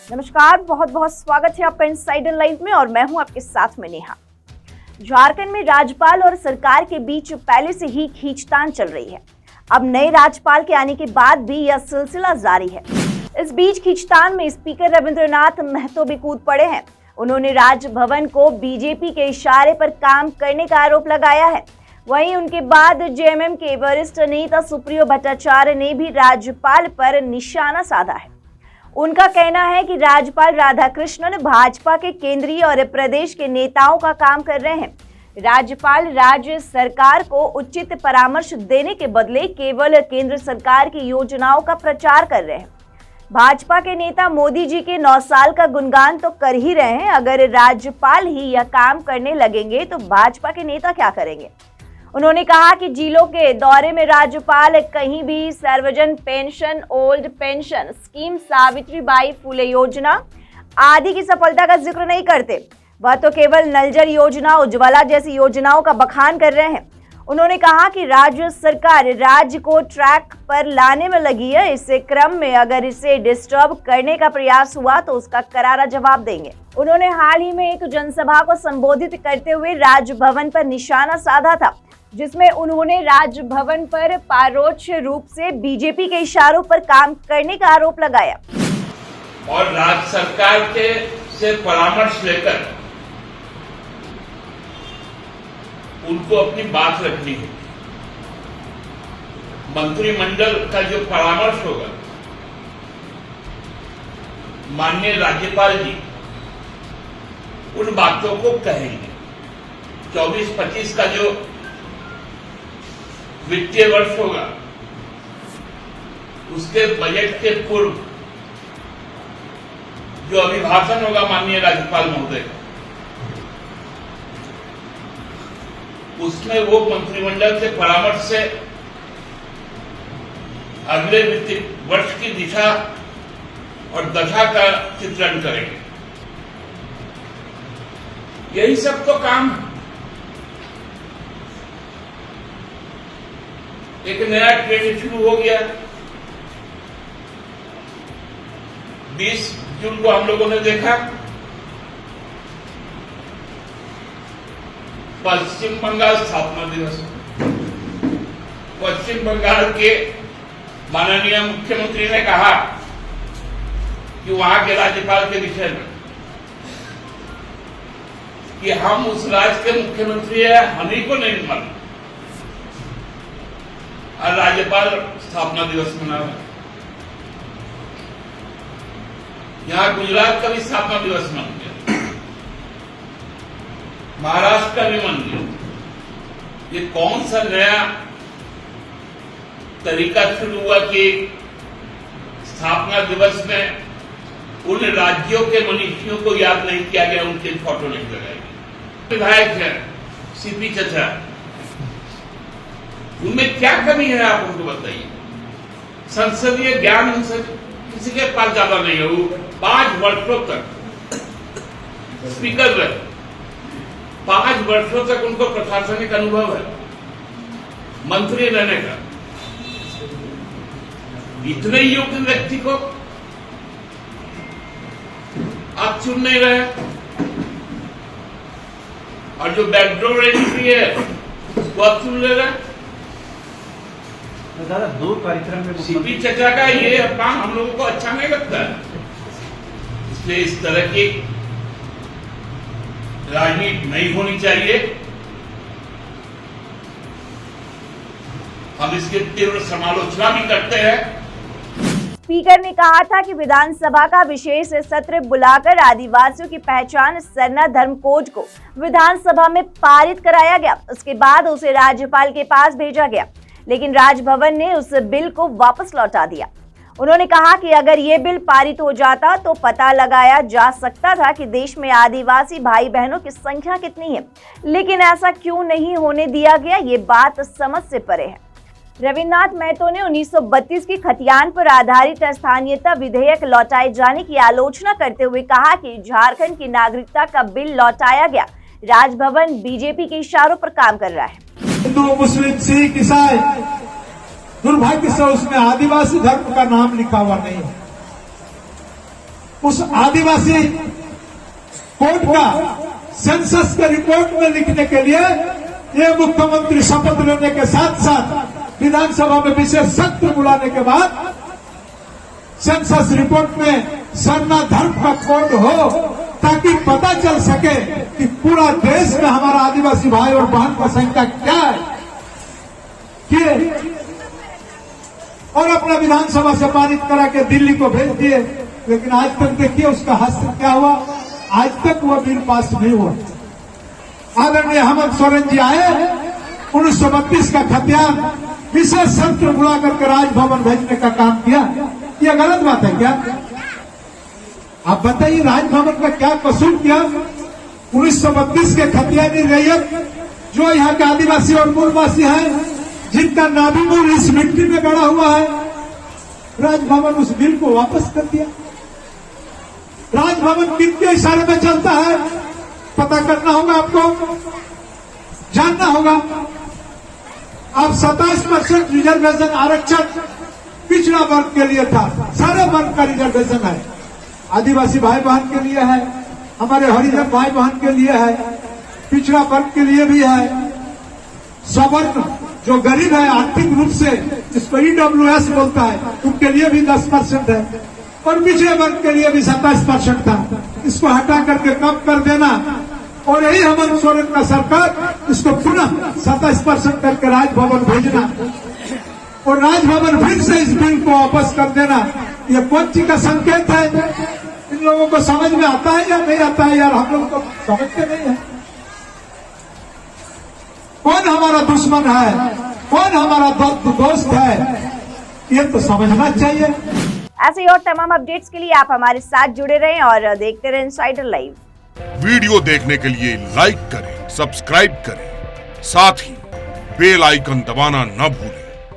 नमस्कार, बहुत बहुत स्वागत है आपका इनसाइडर लाइव में और मैं हूं आपके साथ में नेहा। झारखंड में राज्यपाल और सरकार के बीच पहले से ही खींचतान चल रही है। अब नए राज्यपाल के आने के बाद भी यह सिलसिला जारी है। इस बीच खींचतान में स्पीकर रविंद्रनाथ महतो भी कूद पड़े हैं। उन्होंने राजभवन को बीजेपी के इशारे पर काम करने का आरोप लगाया है। वहीं उनके बाद जेएमएम के वरिष्ठ नेता सुप्रियो भट्टाचार्य ने भी राज्यपाल पर निशाना साधा है। उनका कहना है कि राज्यपाल राधाकृष्णन भाजपा के केंद्रीय और प्रदेश के नेताओं का काम कर रहे हैं। राज्यपाल राज्य सरकार को उचित परामर्श देने के बदले केवल केंद्र सरकार की योजनाओं का प्रचार कर रहे हैं। भाजपा के नेता मोदी जी के 9 साल का गुणगान तो कर ही रहे हैं। अगर राज्यपाल ही यह काम करने लगेंगे तो भाजपा के नेता क्या करेंगे? उन्होंने कहा कि जिलों के दौरे में राज्यपाल कहीं भी सर्वजन pension, old pension scheme, Savitribai Phule योजना आदि की सफलता का जिक्र नहीं करते। वह तो केवल नल जल योजना, उज्ज्वला जैसी योजनाओं का बखान कर रहे हैं। उन्होंने कहा कि राज्य सरकार राज्य को ट्रैक पर लाने में लगी है। इस क्रम में अगर इसे डिस्टर्ब करने का प्रयास हुआ तो उसका करारा जवाब देंगे। उन्होंने हाल ही में एक जनसभा को संबोधित करते हुए राजभवन पर निशाना साधा था, जिसमें उन्होंने राजभवन पर परोक्ष रूप से बीजेपी के इशारों पर काम करने का आरोप लगाया और राज्य सरकार के से परामर्श लेकर उनको अपनी बात रखनी है। मंत्रिमंडल का जो परामर्श होगा, माननीय राज्यपाल जी उन बातों को कहेंगे। 24-25 का जो वित्तीय वर्ष होगा, उसके बजट के पूर्व जो अभिभाषण होगा माननीय राज्यपाल महोदय, उसमें वो मंत्रिमंडल के परामर्श से अगले वित्तीय वर्ष की दिशा और दशा का चित्रण करेंगे। यही सब तो काम है। एक नया ट्रेंड शुरू हो गया। 20 जून को हम लोगों ने देखा पश्चिम बंगाल स्थापना दिवस। पश्चिम बंगाल के माननीय मुख्यमंत्री ने कहा कि वहां के राज्यपाल के विषय में कि हम उस राज्य के मुख्यमंत्री हैं, हम ही को नहीं मालूम। और राज्यपाल स्थापना दिवस मना रहे। यहां गुजरात का भी स्थापना दिवस मन गया, महाराष्ट्र का भी मन गया। ये कौन सा नया तरीका शुरू हुआ कि स्थापना दिवस में उन राज्यों के मनीषियों को याद नहीं किया गया, उनके फोटो नहीं लगाए गए। विधायक है सीपी चचा, उनमें क्या कमी है आप उनको बताइए। संसदीय ज्ञान उनसे किसी के पास ज्यादा नहीं है। वो 5 वर्षों तक स्पीकर रहे, 5 वर्षों तक उनको प्रशासनिक अनुभव है मंत्री रहने का। इतने योग्य व्यक्ति को आप चुन नहीं रहे, और जो बैकडोर एंट्री है वो आप चुन ले रहे। दादा 2 कार्यक्रम में सीपी चचा का ये काम हम लोगों को अच्छा नहीं लगता है। इसलिए इस तरह की राजनीति नहीं होनी चाहिए। हम इसकी तीव्र समालोचना भी करते हैं। स्पीकर ने कहा था कि विधानसभा का विशेष सत्र बुलाकर आदिवासियों की पहचान सरना धर्म कोड को विधानसभा में पारित कराया गया। उसके बाद उसे राज्यपाल के पास भेजा गया, लेकिन राजभवन ने उस बिल को वापस लौटा दिया। उन्होंने कहा कि अगर ये बिल पारित हो जाता तो पता लगाया जा सकता था कि देश में आदिवासी भाई बहनों की संख्या कितनी है, लेकिन ऐसा क्यों नहीं होने दिया गया, ये बात समझ से परे है। रविन्द्रनाथ महतो ने 1932 की खतियान पर आधारित स्थानीयता विधेयक लौटाए जाने की आलोचना करते हुए कहा कि झारखंड की नागरिकता का बिल लौटाया गया। राजभवन बीजेपी के इशारों पर काम कर रहा है। हिंदू, मुस्लिम, सिख, ईसाई, दुर्भाग्य से उसमें आदिवासी धर्म का नाम लिखा हुआ नहीं है। उस आदिवासी कोड का सेंसस के रिपोर्ट में लिखने के लिए ये मुख्यमंत्री शपथ लेने के साथ साथ विधानसभा में विशेष सत्र बुलाने के बाद सेंसस रिपोर्ट में सरना धर्म का कोड हो, ताकि पता चल सके कि पूरा देश में हमारा आदिवासी भाई और बहन का संख्या क्या है, कि और अपना विधानसभा से पारित करा के दिल्ली को भेज दिए। लेकिन आज तक देखिए उसका हस्त क्या हुआ, आज तक वह बिल पास नहीं हुआ। आदरणीय हेमंत सोरेन जी आए, 1932 का खतियान विशेष सत्र बुला करके राजभवन भेजने का काम किया। यह गलत बात है क्या? आप बताइए, राजभवन का क्या कसूर किया? 1932 के खतियानी रैयत जो यहाँ के आदिवासी और मूलवासी हैं, जिनका नाभि मूल इस मिट्टी में गड़ा हुआ है, राजभवन उस बिल को वापस कर दिया। राजभवन किनके इशारे में चलता है, पता करना होगा, आपको जानना होगा। अब 27% रिजर्वेशन आरक्षण पिछड़ा वर्ग के लिए था, सारे वर्ग का रिजर्वेशन है। आदिवासी भाई बहन के लिए है, हमारे हरिजन भाई बहन के लिए है, पिछड़ा वर्ग के लिए भी है, सवर्ण जो गरीब है आर्थिक रूप से, जिसको EWS बोलता है, उनके लिए भी 10% है, और पिछड़े वर्ग के लिए भी 27% था। इसको हटा करके कम कर देना, और यही हेमंत सोरेन का सरकार इसको पुनः 27% करके राजभवन भेजना, और राजभवन फिर से इस बिल को वापस कर देना। ये कौन सी का संकेत है? इन लोगों को समझ में आता है या नहीं आता है? यार, हम लोग तो समझते नहीं है। कौन हमारा दुश्मन है, कौन हमारा दोस्त है, ये तो समझना चाहिए। ऐसे ही और तमाम अपडेट्स के लिए आप हमारे साथ जुड़े रहें और देखते रहें इनसाइडर लाइव। वीडियो देखने के लिए लाइक करें, सब्सक्राइब करें, साथ ही बेल आइकन दबाना न भूलें।